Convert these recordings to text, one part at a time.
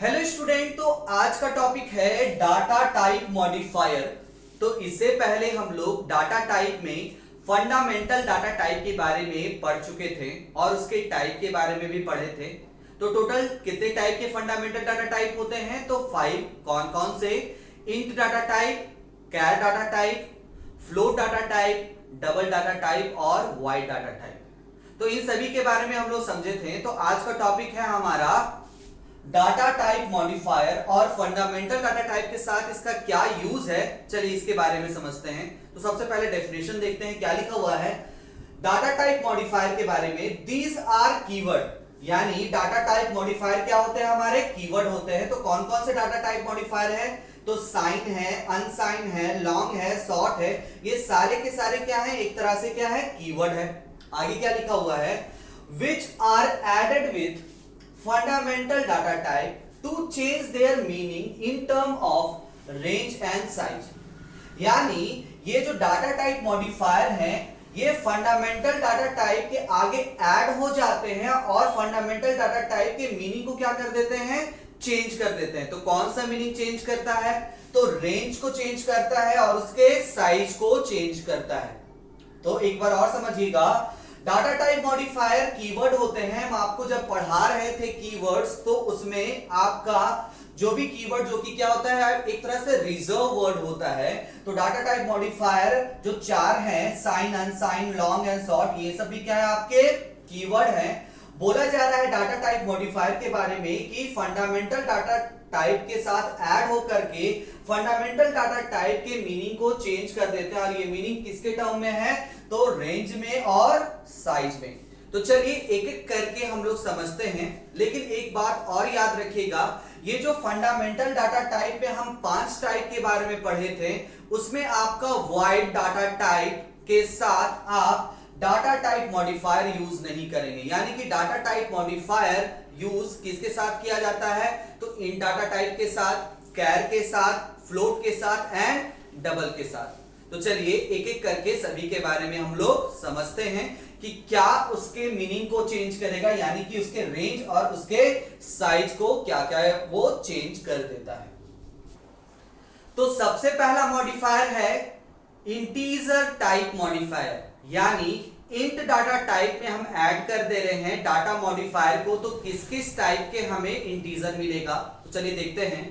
Hello student, तो आज का टॉपिक है डाटा टाइप मॉडिफायर। तो इससे पहले हम लोग डाटा टाइप में फंडामेंटल डाटा टाइप के बारे में पढ़ चुके थे और उसके टाइप के बारे में भी पढ़े थे। तो टोटल कितने टाइप के फंडामेंटल डाटा टाइप होते हैं? तो 5। कौन कौन से? Int data type, char data type, float data type, double data type और वाइड डाटा टाइप। तो इन सभी के बारे में हम लोग समझे थे। तो आज का टॉपिक है हमारा डाटा टाइप मॉडिफायर और फंडामेंटल डाटा टाइप के साथ इसका क्या यूज है। चलिए इसके बारे में समझते हैं। तो सबसे पहले डेफिनेशन देखते हैं क्या लिखा हुआ है डाटा टाइप मॉडिफायर के बारे में। दीज आर कीवर्ड, यानी डाटा टाइप मॉडिफायर क्या होते हैं? हमारे कीवर्ड होते हैं। तो कौन कौन से डाटा टाइप मॉडिफायर है? तो साइन है, अनसाइन है, लॉन्ग है, शॉर्ट है। ये सारे के सारे क्या है? एक तरह से क्या है? कीवर्ड है। आगे क्या लिखा हुआ है? Which are added with fundamental data type to change their meaning in term of range and size। यानी ये जो डाटा टाइप मॉडिफायर हैं ये फंडामेंटल डाटा टाइप के आगे ऐड हो जाते हैं और फंडामेंटल डाटा टाइप के मीनिंग को क्या कर देते हैं? चेंज कर देते हैं। तो कौन सा मीनिंग चेंज करता है? तो रेंज को चेंज करता है और उसके साइज को चेंज करता है। तो एक बार और समझिएगा, डाटा टाइप मॉडिफायर कीवर्ड होते हैं। हम आपको जब पढ़ा रहे थे कीवर्ड्स, तो उसमें आपका जो भी कीवर्ड जो कि क्या होता है? एक तरह से रिजर्व वर्ड होता है। तो डाटा टाइप मॉडिफायर जो चार हैं, sign, unsign, long and short, ये सब भी क्या है? आपके कीवर्ड हैं। बोला जा रहा है डाटा टाइप मॉडिफायर के बारे में कि फंडामेंटल डाटा टाइप के साथ ऐड होकर के फंडामेंटल डाटा टाइप के मीनिंग को चेंज कर देते हैं। और ये मीनिंग किसके टर्म में है? तो रेंज में और साइज में। तो चलिए एक एक करके हम लोग समझते हैं। लेकिन एक बात और याद रखिएगा, ये जो फंडामेंटल डाटा टाइप में हम 5 टाइप के बारे में पढ़े थे, उसमें आपका वाइड डाटा टाइप के साथ आप डाटा टाइप मॉडिफायर यूज नहीं करेंगे। यानी कि डाटा टाइप मॉडिफायर यूज किसके साथ किया जाता है? तो इन डाटा टाइप के साथ, कैर के साथ, फ्लोट के साथ एंड डबल के साथ। तो चलिए एक एक करके सभी के बारे में हम लोग समझते हैं कि क्या उसके मीनिंग को चेंज करेगा, यानी कि उसके रेंज और उसके साइज को क्या क्या है वो चेंज कर देता है। तो सबसे पहला मॉडिफायर है इंटीजर टाइप मॉडिफायर, यानी इंट डाटा टाइप में हम ऐड कर दे रहे हैं डाटा मॉडिफायर को। तो किस किस टाइप के हमें इंटीजर मिलेगा? तो चलिए देखते हैं।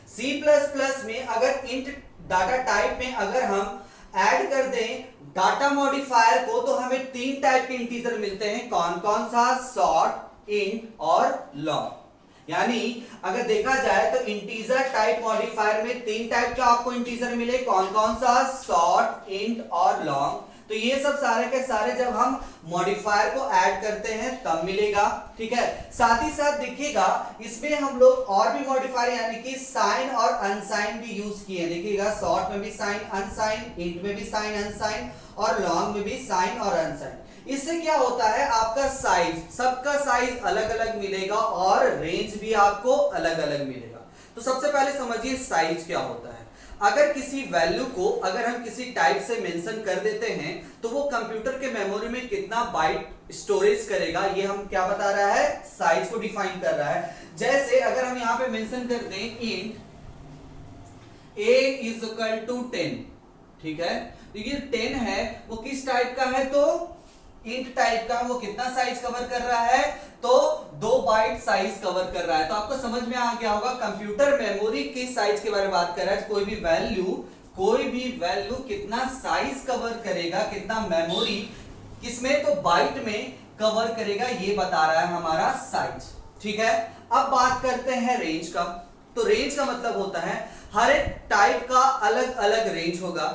C++ में अगर इंट डाटा टाइप में अगर हम ऐड कर दें डाटा मॉडिफायर को, तो हमें 3 टाइप के इंटीजर मिलते हैं। कौन कौन सा? शॉर्ट, इंट और लॉन्ग। यानी अगर देखा जाए तो इंटीजर टाइप मॉडिफायर में 3 टाइप का आपको इंटीजर मिले। कौन कौन सा? शॉर्ट, इंट और लॉन्ग। तो ये सब सारे के सारे जब हम मॉडिफायर को ऐड करते हैं तब मिलेगा। ठीक है। साथ ही साथ देखिएगा इसमें हम लोग और भी मॉडिफायर यानी कि साइन और अनसाइन भी यूज किए। देखिएगा शॉर्ट में भी साइन अनसाइन, इंट में भी साइन अनसाइन और लॉन्ग में भी साइन और अनसाइन। इससे क्या होता है? आपका साइज, सबका साइज अलग अलग मिलेगा और रेंज भी आपको अलग अलग मिलेगा। तो सबसे पहले समझिए साइज क्या होता है। अगर किसी वैल्यू को अगर हम किसी टाइप से मेंशन कर देते हैं तो वो कंप्यूटर के मेमोरी में कितना बाइट स्टोरेज करेगा, ये हम क्या बता रहा है? साइज को डिफाइन कर रहा है। जैसे अगर हम यहां पे मेंशन कर दें इंट a = 10, ठीक है। तो ये 10 है, वो किस टाइप का है? तो इंट टाइप का। वो कितना साइज कवर कर रहा है? तो 2 बाइट साइज कवर कर रहा है। तो आपको समझ में आ गया होगा कंप्यूटर मेमोरी के साइज के बारे में बात कर रहा है। कोई भी वैल्यू कितना साइज कवर करेगा, कितना मेमोरी किसमें? तो बाइट में कवर करेगा, ये बता रहा है हमारा साइज। ठीक है। अब बात करते हैं रेंज का। तो रेंज का मतलब होता है हर एक टाइप का अलग अलग रेंज होगा।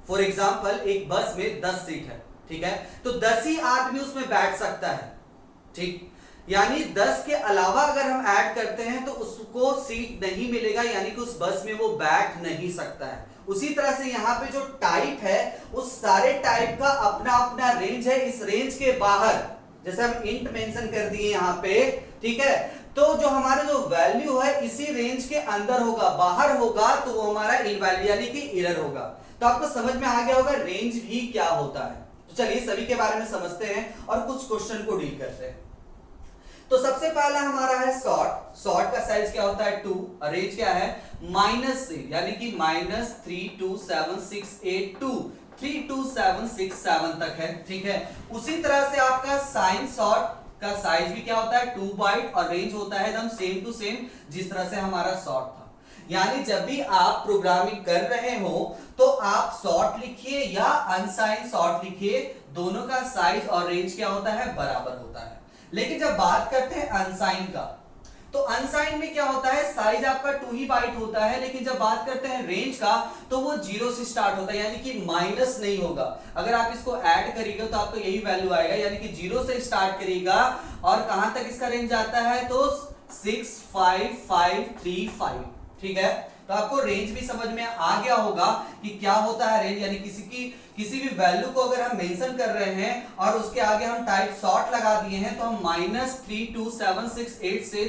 फॉर एग्जाम्पल एक बस में 10 सीट है, ठीक है। तो 10 ही आदमी उसमें बैठ सकता है। ठीक, यानी 10 के अलावा अगर हम ऐड करते हैं तो उसको सीट नहीं मिलेगा, यानी कि उस बस में वो बैठ नहीं सकता है। उसी तरह से यहाँ पे जो टाइप है उस सारे टाइप का अपना अपना रेंज है। इस रेंज के बाहर जैसे हम इंट मेंशन कर दिए यहाँ पे, ठीक है, तो जो हमारा जो वैल्यू है इसी रेंज के अंदर होगा, बाहर होगा तो वो हमारा इनवैलिड यानी कि एरर होगा। तो आपको समझ में आ गया होगा रेंज भी क्या होता है। तो चलिए सभी के बारे में समझते हैं और कुछ क्वेश्चन को डील करते हैं। तो सबसे पहला हमारा है सॉर्ट। सॉर्ट का साइज क्या होता है 2, रेंज क्या है माइनस से, यानी कि -32768 32767 तक है, ठीक है। उसी तरह से आपका साइन सॉर्ट का साइज भी क्या होता है 2 बाइट और रेंज होता है एकदम सेम टू सेम जिस तरह से हमारा सॉर्ट था। यानी जब भी आप प्रोग्रामिंग कर रहे हो तो आप सॉर्ट लिखिए या अनसाइन सॉर्ट लिखिए, दोनों का साइज और रेंज क्या होता है बराबर होता है। लेकिन जब बात करते हैं अनसाइन का, तो अनसाइन में क्या होता है साइज आपका 2 ही बाइट होता है, लेकिन जब बात करते हैं रेंज का तो वो 0 से स्टार्ट होता है, यानी कि माइनस नहीं होगा। अगर आप इसको ऐड करिएगा तो आपको यही वैल्यू आएगा, यानी कि 0 से स्टार्ट करिएगा और कहां तक इसका रेंज आता है तो 65535, ठीक है। तो आपको रेंज भी समझ में आ गया होगा कि क्या होता है रेंज, यानी किसी भी वैल्यू को अगर हम मेंशन कर रहे हैं और उसके आगे हम टाइप सॉर्ट लगा दिए हैं तो हम -32768 से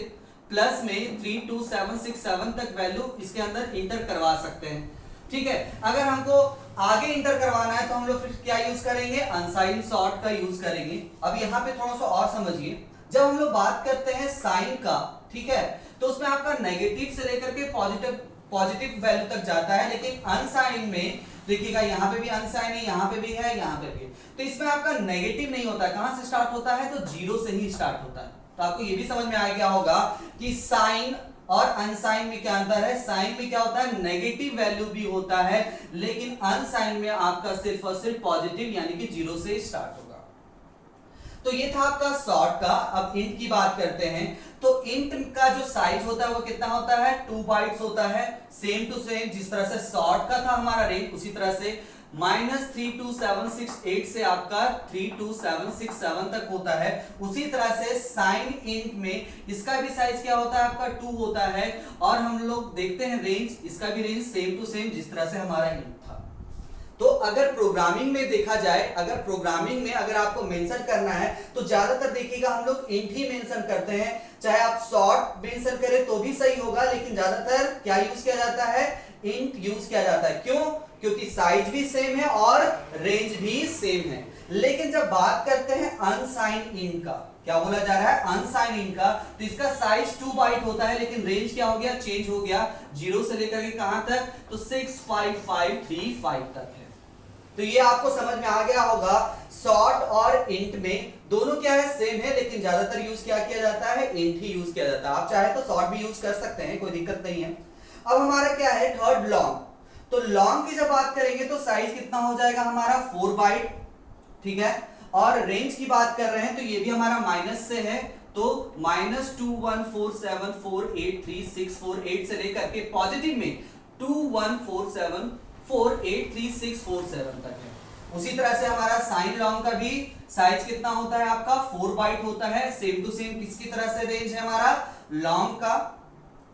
प्लस में 32767 तक वैल्यू इसके अंदर इंटर करवा सकते हैं, ठीक है। अगर हमको आगे इंटर करवाना है तो हम लोग फिर क्या यूज करेंगे अनसाइन सॉर्ट का यूज करेंगे। अब यहाँ पे थोड़ा सा और समझिए, जब हम लोग बात करते हैं साइन का, ठीक है, तो उसमें आपका नेगेटिव से लेकर के पॉजिटिव वैल्यू तक जाता है, लेकिन अनसाइन में देखिएगा यहाँ पे भी अनसाइन है, यहाँ पे भी है, यहाँ पे भी, तो इसमें आपका नेगेटिव नहीं होता। कहां से स्टार्ट होता है तो 0 से ही स्टार्ट होता है। तो आपको ये भी समझ में आ गया होगा कि साइन और अनसाइन में क्या अंतर है। साइन में क्या होता है नेगेटिव वैल्यू भी होता है, लेकिन अनसाइन में आपका सिर्फ और सिर्फ पॉजिटिव यानी कि 0 से स्टार्ट होगा। तो ये था आपका सॉर्ट का। अब इंट की बात करते हैं, तो इंट का जो साइज होता है वो कितना होता है 2 बाइट्स होता है, सेम टू सेम जिस तरह से सॉर्ट का था हमारा रेंज, उसी तरह से -32768 से आपका 32767 तक होता है। उसी तरह से साइन इंट में इसका भी साइज क्या होता है आपका 2 होता है, और हम लोग देखते हैं रेंज, इसका भी रेंज सेम टू सेम जिस तरह से हमारा इंट था। तो अगर प्रोग्रामिंग में देखा जाए, अगर प्रोग्रामिंग में अगर आपको मेंशन करना है तो ज्यादातर देखिएगा हम लोग इंट ही मेंशन करते हैं। चाहे आप सॉर्ट मेंशन करें तो भी सही होगा, लेकिन ज्यादातर क्या यूज किया जाता है इंट यूज किया जाता है। क्यों? क्योंकि साइज भी सेम है और रेंज भी सेम है। लेकिन जब बात करते हैं अनसाइन इंट का, क्या बोला जा रहा है अनसाइन इंट का, तो इसका साइज 2 बाइट होता है, लेकिन रेंज क्या हो गया चेंज हो गया 0 से लेकर के कहां तक तो 65535 तक है। तो ये आपको समझ में आ गया होगा। सॉर्ट और इंट में दोनों क्या है सेम है, लेकिन ज्यादातर यूज क्या किया जाता है इंट ही यूज किया जाता है। आप चाहे तो सॉर्ट भी यूज कर सकते हैं, कोई दिक्कत नहीं है। अब हमारा क्या है थर्ड लॉन्ग। तो लॉन्ग की जब बात करेंगे तो साइज कितना हो जाएगा हमारा 4 बाइट, ठीक है। और रेंज की बात कर रहे हैं तो ये भी हमारा माइनस से है, तो -21474833648 से लेकर के पॉजिटिव में 21474833647 तक है। उसी तरह से हमारा साइन लॉन्ग का भी साइज कितना होता है आपका 4 बाइट होता है, सेम टू सेम किसकी तरह से रेंज है हमारा लॉन्ग का।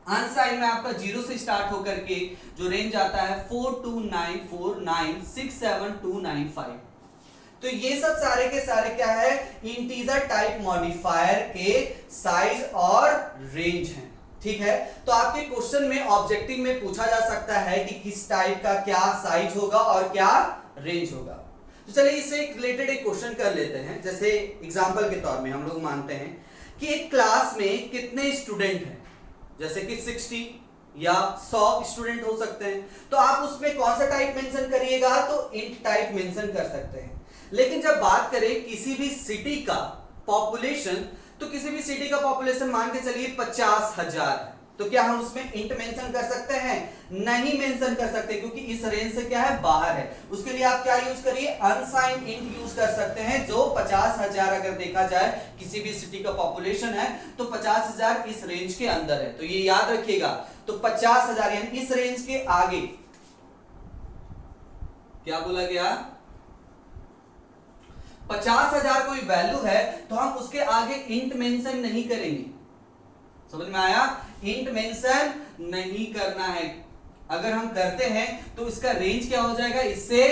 अनसाइन में आपका 0 से स्टार्ट होकर के जो रेंज आता है 42949679295। तो ये सब सारे के सारे क्या है इंटीजर टाइप मॉडिफायर के साइज और रेंज हैं, ठीक है। तो आपके क्वेश्चन में ऑब्जेक्टिव में पूछा जा सकता है कि किस टाइप का क्या साइज होगा और क्या रेंज होगा। तो चलिए इससे रिलेटेड एक क्वेश्चन कर लेते हैं। जैसे एग्जांपल के तौर में हम लोग मानते हैं कि एक क्लास में कितने स्टूडेंट हैं, जैसे कि 60 या 100 स्टूडेंट हो सकते हैं, तो आप उसमें कौन सा टाइप मेंशन करिएगा तो इंट टाइप मेंशन कर सकते हैं। लेकिन जब बात करें किसी भी सिटी का पॉपुलेशन, तो किसी भी सिटी का पॉपुलेशन मान के चलिए 50,000 है, तो क्या हम उसमें इंट मेंशन कर सकते हैं? नहीं मेंशन कर सकते, क्योंकि इस रेंज से क्या है बाहर है। उसके लिए आप क्या यूज करिए अनसाइन इंट यूज कर सकते हैं, जो 50,000 अगर देखा जाए किसी भी सिटी का पॉपुलेशन है तो 50,000 इस रेंज के अंदर है, तो ये याद रखिएगा। तो 50,000 यानी इस रेंज के आगे क्या बोला गया 50,000 कोई वैल्यू है तो हम उसके आगे इंट मेंशन नहीं करेंगे। समझ में आया? इंट मेंशन नहीं करना है। अगर हम करते हैं तो इसका रेंज क्या हो जाएगा इससे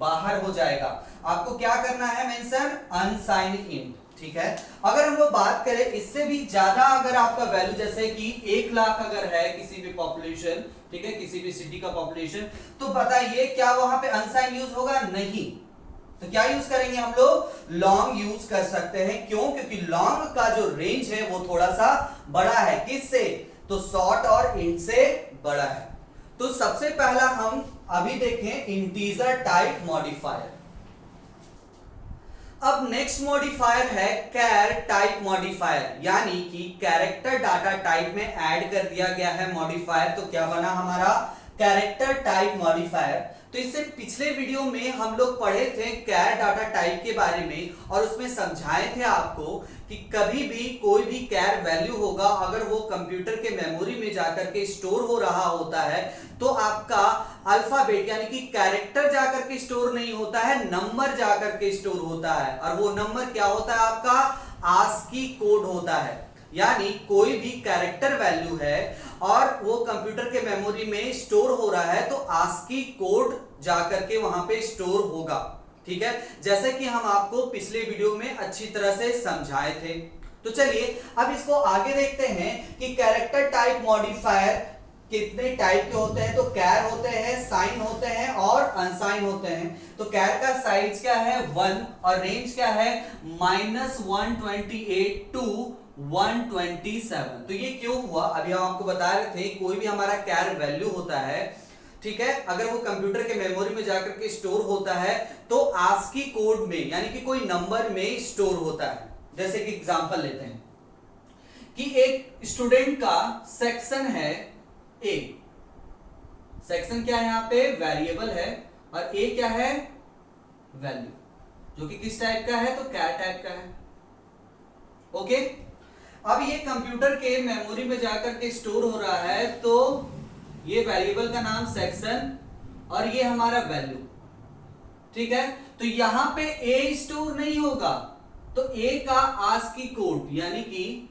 बाहर हो जाएगा। आपको क्या करना है मेंशन अनसाइन इंट, ठीक है। अगर हम लोग बात करें इससे भी ज्यादा अगर आपका वैल्यू जैसे कि 1 लाख अगर है किसी भी पॉपुलेशन, ठीक है, किसी भी सिटी का पॉपुलेशन, तो बताइए क्या वहां पे अनसाइन यूज होगा? नहीं। तो क्या यूज करेंगे हम लोग, लॉन्ग यूज कर सकते हैं। क्यों? क्योंकि लॉन्ग का जो रेंज है वो थोड़ा सा बड़ा है, किससे, तो शॉर्ट और इंट से बड़ा है। तो सबसे पहला हम अभी देखें इंटीजर टाइप मॉडिफायर। अब नेक्स्ट मॉडिफायर है कैर टाइप मॉडिफायर, यानी कि कैरेक्टर डाटा टाइप में ऐड कर दिया गया है मॉडिफायर। तो क्या बना हमारा, कैरेक्टर टाइप मॉडिफायर। तो इससे पिछले वीडियो में हम लोग पढ़े थे कैर डाटा टाइप के बारे में, और उसमें समझाए थे आपको कि कभी भी कोई भी कैर वैल्यू होगा, अगर वो कंप्यूटर के मेमोरी में जाकर के स्टोर हो रहा होता है, तो आपका अल्फाबेट यानी कि कैरेक्टर जाकर के स्टोर नहीं होता है, नंबर जाकर के स्टोर होता है। और वो नंबर क्या होता है, आपका आस्की कोड होता है। यानी कोई भी कैरेक्टर वैल्यू है और वो कंप्यूटर के मेमोरी में स्टोर हो रहा है, तो आस्की कोड जाकर के वहां पे स्टोर होगा। ठीक है, जैसे कि हम आपको पिछले वीडियो में अच्छी तरह से समझाए थे। तो चलिए अब इसको आगे देखते हैं कि कैरेक्टर टाइप मॉडिफायर कितने टाइप के होते हैं। तो कैर होते हैं, साइन होते हैं और अनसाइन होते हैं। तो कैर का साइज क्या है, 1, और रेंज क्या है, -128 टू 127। तो ये क्यों हुआ, अभी हम आपको बता रहे थे, कोई भी हमारा कैर वैल्यू होता है, ठीक है, अगर वो कंप्यूटर के मेमोरी में जाकर के स्टोर होता है, तो आस्की कोड में यानी कि कोई नंबर में स्टोर होता है। जैसे कि एग्जांपल लेते हैं कि एक स्टूडेंट का सेक्शन है ए। सेक्शन क्या है, यहां पे वेरिएबल है, और ए क्या है, वैल्यू, जो कि किस टाइप का है, तो कैर टाइप का है। ओके, अब ये कंप्यूटर के मेमोरी में जाकर के स्टोर हो रहा है, तो ये वेरिएबल का नाम सेक्शन और ये हमारा वैल्यू। ठीक है, तो यहां पे ए स्टोर नहीं होगा, तो ए का आस्की कोड यानी कि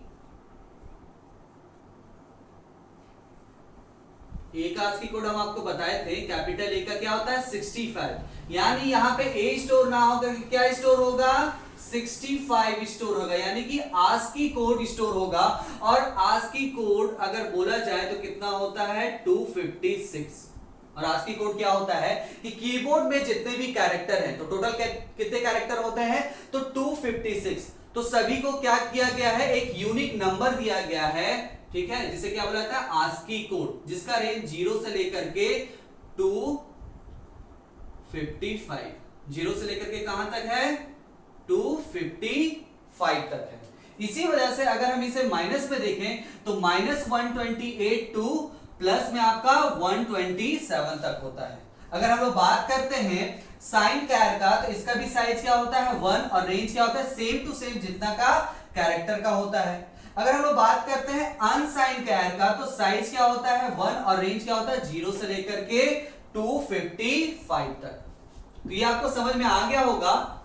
ए का आस्की कोड हम आपको बताए थे, कैपिटल ए का क्या होता है, 65। यानी यहां पे ए स्टोर ना होकर क्या स्टोर होगा, 65 स्टोर होगा, यानी कि आस्की कोड स्टोर होगा। और आस्की कोड अगर बोला जाए तो कितना होता है, 256। और आस्की कोड क्या होता है कि कीबोर्ड में जितने भी कैरेक्टर हैं, तो टोटल कितने कैरेक्टर होते हैं, तो 256। तो सभी को क्या किया गया है, एक यूनिक नंबर दिया गया है, ठीक है, जिसे क्या बोला जाता है, आस्की कोड, जिसका रेंज 0 से लेकर के 255, 0 से लेकर के कहां तक है, 255 तक है। इसी वजह से अगर हम इसे माइनस में देखें तो -128 टू प्लस में आपका 127 तक होता है। अगर हम लोग बात करते हैं साइन कैर का, तो इसका भी साइज क्या होता है, 1, और रेंज क्या होता है, सेम टू सेम जितना का कैरेक्टर का होता है। अगर हम लोग बात करते हैं अनसाइन कैर का, तो साइज क्या होता है, 1, और रेंज क्या होता है, 0 से लेकर के 255 तक। तो ये आपको समझ में आ गया होगा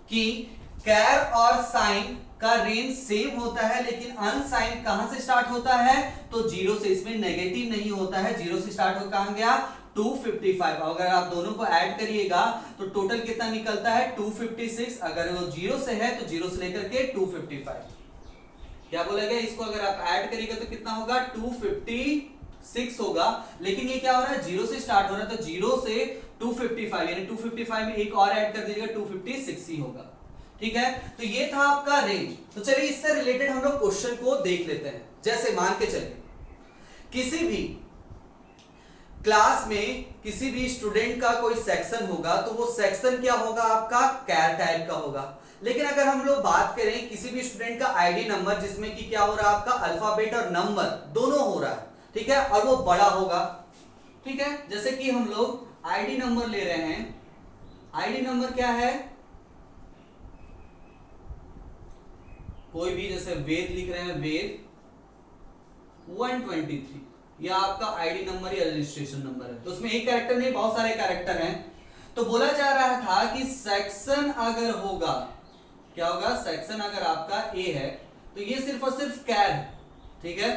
कि कैर और साइन का रेंज सेम होता है, लेकिन अनसाइन कहां से स्टार्ट होता है, तो 0 से। इसमें नेगेटिव नहीं होता है, 0 से स्टार्ट हो कहां गया, 255। अगर आप दोनों को ऐड करिएगा तो टोटल कितना निकलता है, 256। अगर वो 0 से है तो 0 से लेकर के 255, क्या बोला गया, इसको अगर आप ऐड करिएगा तो कितना होगा, 256 होगा। लेकिन ये क्या हो रहा है, 0 से स्टार्ट हो रहा है, तो 0 से 255, यानी 255 में एक और ऐड कर दीजिएगा, 256 ही होगा। ठीक है, तो ये था आपका रेंज। तो चलिए इससे रिलेटेड हम लोग क्वेश्चन को देख लेते हैं। जैसे मान के चलिए किसी भी क्लास में किसी भी स्टूडेंट का कोई सेक्शन होगा, तो वो सेक्शन क्या होगा, आपका कैर टाइप का होगा। लेकिन अगर हम लोग बात करें किसी भी स्टूडेंट का आईडी नंबर, जिसमें कि क्या हो रहा है, आपका अल्फाबेट और नंबर दोनों हो रहा है, ठीक है, और वो बड़ा होगा। ठीक है, जैसे कि हम लोग आईडी नंबर ले रहे हैं, आईडी नंबर क्या है, कोई भी, जैसे वेद लिख रहे हैं, वेद 123, यह आपका आईडी नंबर या रजिस्ट्रेशन नंबर है। तो उसमें एक कैरेक्टर नहीं, बहुत सारे कैरेक्टर हैं। तो बोला जा रहा था कि सेक्शन अगर होगा, क्या होगा, सेक्शन अगर आपका ए है, तो ये सिर्फ और सिर्फ कैर है। ठीक है,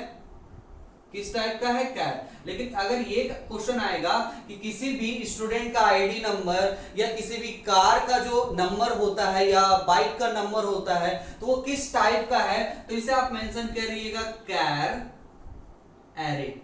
किस टाइप का है, कैर। लेकिन अगर ये क्वेश्चन आएगा कि किसी भी स्टूडेंट का आईडी नंबर या किसी भी कार का जो नंबर होता है या बाइक का नंबर होता है, तो वो किस टाइप का है, तो इसे आप मेंशन करिएगा कैर एरे।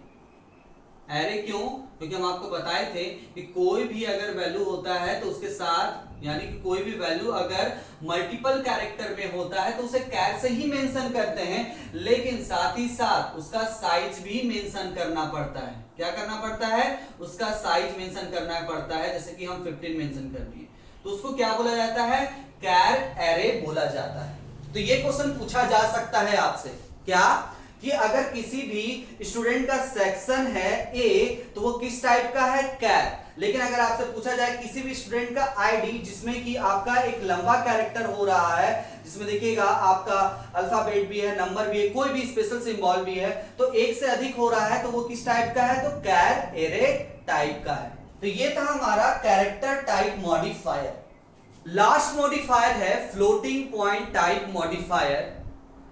एरे क्यों? क्योंकि हम आपको बताए थे कि कोई भी अगर वैल्यू होता है तो उसके साथ, यानी कि कोई भी वैल्यू अगर मल्टीपल कैरेक्टर में होता है तो उसे कैर से ही मेंशन करते हैं, लेकिन साथ ही साथ उसका साइज भी मेंशन करना पड़ता है। क्या करना पड़ता है? उसका साइज मेंशन करना पड़ता है। जैसे कि हम 15 मेंशन कर दिए तो उसको क्या बोला जाता है? कैर एरे बोला जाता है। तो ये क्वेश्चन पूछा जा सकता है आपसे, क्या कि अगर किसी भी स्टूडेंट का सेक्शन है ए तो वो किस टाइप का है? कैर। लेकिन अगर आपसे पूछा जाए किसी भी स्टूडेंट का आईडी जिसमें कि आपका एक लंबा कैरेक्टर हो रहा है, जिसमें देखिएगा आपका अल्फाबेट भी है, नंबर भी है, कोई भी स्पेशल सिंबल भी है, तो एक से अधिक हो रहा है तो वो किस टाइप का है? तो कैर एरे टाइप का है। तो ये था हमारा character type modifier. Last modifier है फ्लोटिंग पॉइंट टाइप मॉडिफायर।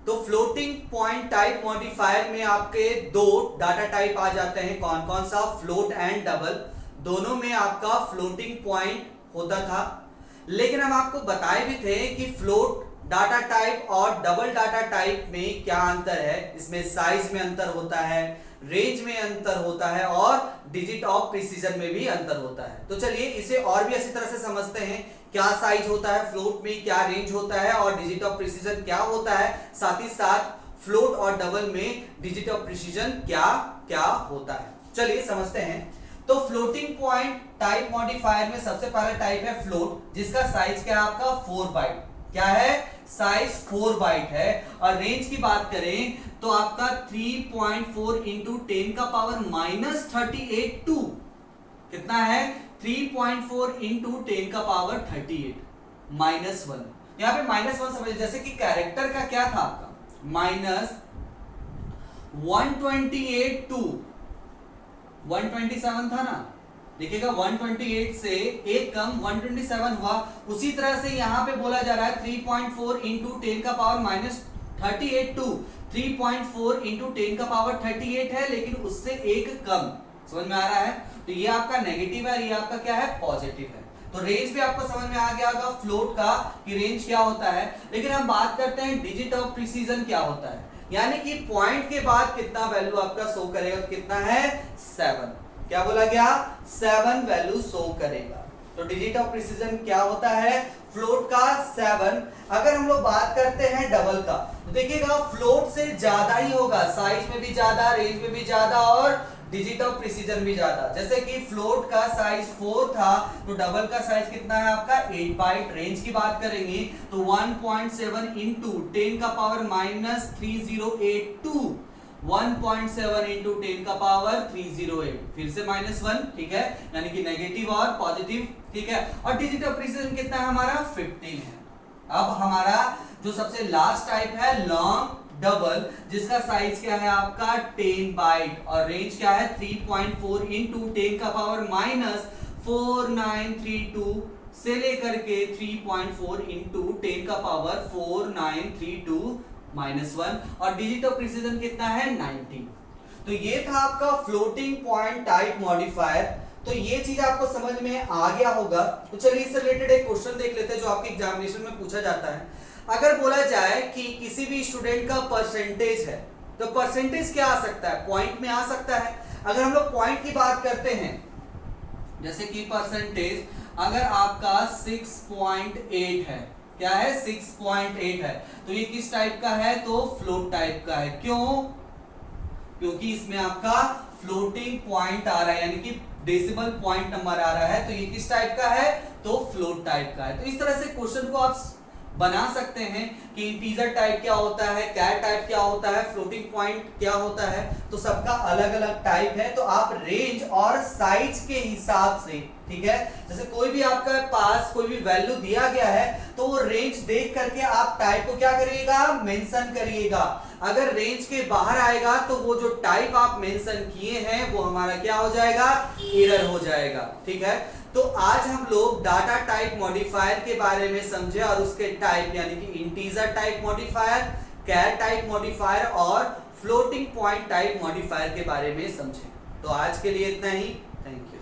तो फ्लोटिंग पॉइंट टाइप मॉडिफायर में आपके दो डाटा टाइप आ जाते हैं। कौन कौन सा? Float and double. दोनों में आपका फ्लोटिंग पॉइंट होता था, लेकिन हम आपको बताए भी थे कि फ्लोट डाटा टाइप और डबल डाटा टाइप में क्या अंतर है। इसमें साइज में अंतर होता है, रेंज में अंतर होता है और डिजिट ऑफ प्रिसीजन में भी अंतर होता है। तो चलिए इसे और भी अच्छी तरह से समझते हैं। क्या साइज होता है फ्लोट में, क्या रेंज होता है और डिजिट ऑफ प्रिसीजन क्या होता है, साथ ही साथ फ्लोट और डबल में डिजिट ऑफ प्रिसीजन क्या क्या होता है। चलिए समझते हैं। तो फ्लोटिंग पॉइंट टाइप मॉडिफायर में सबसे पहला टाइप है फ्लोट, जिसका साइज क्या है? आपका 4 बाइट। क्या है? साइज 4 बाइट है। और रेंज की बात करें तो आपका 3.4 इंटू 10 का पावर माइनस 38 टू कितना है? 3.4 इंटू 10 का पावर 38 माइनस 1। यहां पे माइनस 1 समझिए, जैसे कि कैरेक्टर का क्या था आपका? माइनस 128 टू 127 था ना। देखिएगा 128 से एक कम 127 हुआ। उसी तरह से यहां पे बोला जा रहा है 3.4 इंटू 10 का पावर माइनस 38 टू 3.4 इंटू 10 का पावर 38 है, लेकिन उससे एक कम। समझ में आ रहा है? तो ये आपका नेगेटिव है, ये आपका क्या है? पॉजिटिव है। तो रेंज भी आपको समझ में आ गया होगा फ्लोट का कि रेंज क्या होता है। लेकिन हम बात करते हैं डिजिट ऑफ प्रिसीजन क्या होता है, यानी कि पॉइंट के बाद कितना वैल्यू आपका शो करेगा। तो कितना है? 7। क्या बोला गया? 7 वैल्यू शो करेगा। तो डिजिट ऑफ प्रिसीजन क्या होता है? फ्लोट का 7। अगर हम लोग बात करते हैं डबल का तो देखिएगा फ्लोट से ज्यादा ही होगा, साइज में भी ज्यादा, रेंज में भी ज्यादा और डिजिट ऑफ प्रिसीजन भी ज्यादा। जैसे कि फ्लोट का साइज 4 था तो डबल का साइज कितना है आपका? 8 बाइट। रेंज की बात करेंगे तो 1.7 इंटू 10 का पावर माइनस 3082 1.7 इंटू 10 का पावर 308, फिर से माइनस 1, ठीक है, यानी कि नेगेटिव और पॉजिटिव, ठीक है। और डिजिट ऑफ प्रिसीजन कितना है हमारा? 15 है। अब हमारा जो सबसे लास्ट टाइप है लॉन्ग डबल, जिसका साइज क्या है आपका? 10 बाइट और रेंज क्या है? 3.4 इंटू 10 का पावर माइनस 4932 से लेकर के 3.4 इंटू 10 का पावर 4932 माइनस 1 और डिजिट ऑफ प्रिसीजन कितना है? 19। तो ये था आपका फ्लोटिंग पॉइंट टाइप मॉडिफायर। तो ये चीज आपको समझ में आ गया होगा। तो चलिए इससे रिलेटेड एक क्वेश्चन देख लेते हैं जो आपके एग्जामिनेशन में पूछा जाता है। अगर बोला जाए कि किसी भी स्टूडेंट का परसेंटेज है तो परसेंटेज क्या आ सकता है? पॉइंट में आ सकता है। अगर हम लोग पॉइंट की बात करते हैं, जैसे कि परसेंटेज अगर आपका 6.8 है, क्या है? 6.8 है, तो ये किस टाइप का है? तो फ्लोट टाइप का है। क्यों? क्योंकि इसमें आपका फ्लोटिंग पॉइंट आ रहा है, यानी कि डेसिमल पॉइंट नंबर आ रहा है, तो ये किस टाइप का है? तो फ्लोट टाइप का है। तो इस तरह से क्वेश्चन को आप बना सकते हैं कि इंटीजर टाइप क्या होता है, कैर टाइप क्या होता है, फ्लोटिंग पॉइंट क्या होता है। तो सबका अलग अलग टाइप है। तो आप रेंज और साइज के हिसाब से, ठीक है, जैसे कोई भी आपका पास कोई भी वैल्यू दिया गया है तो वो रेंज देख करके आप टाइप को क्या करिएगा? मेंशन करिएगा। अगर रेंज के बाहर आएगा तो वो जो टाइप आप मेंशन किए हैं वो हमारा क्या हो जाएगा? एरर हो जाएगा, ठीक है। तो आज हम लोग डाटा टाइप मॉडिफायर के बारे में समझे और उसके टाइप यानी कि integer type modifier, char type modifier और फ्लोटिंग पॉइंट टाइप मॉडिफायर के बारे में समझे। तो आज के लिए इतना ही। Thank you.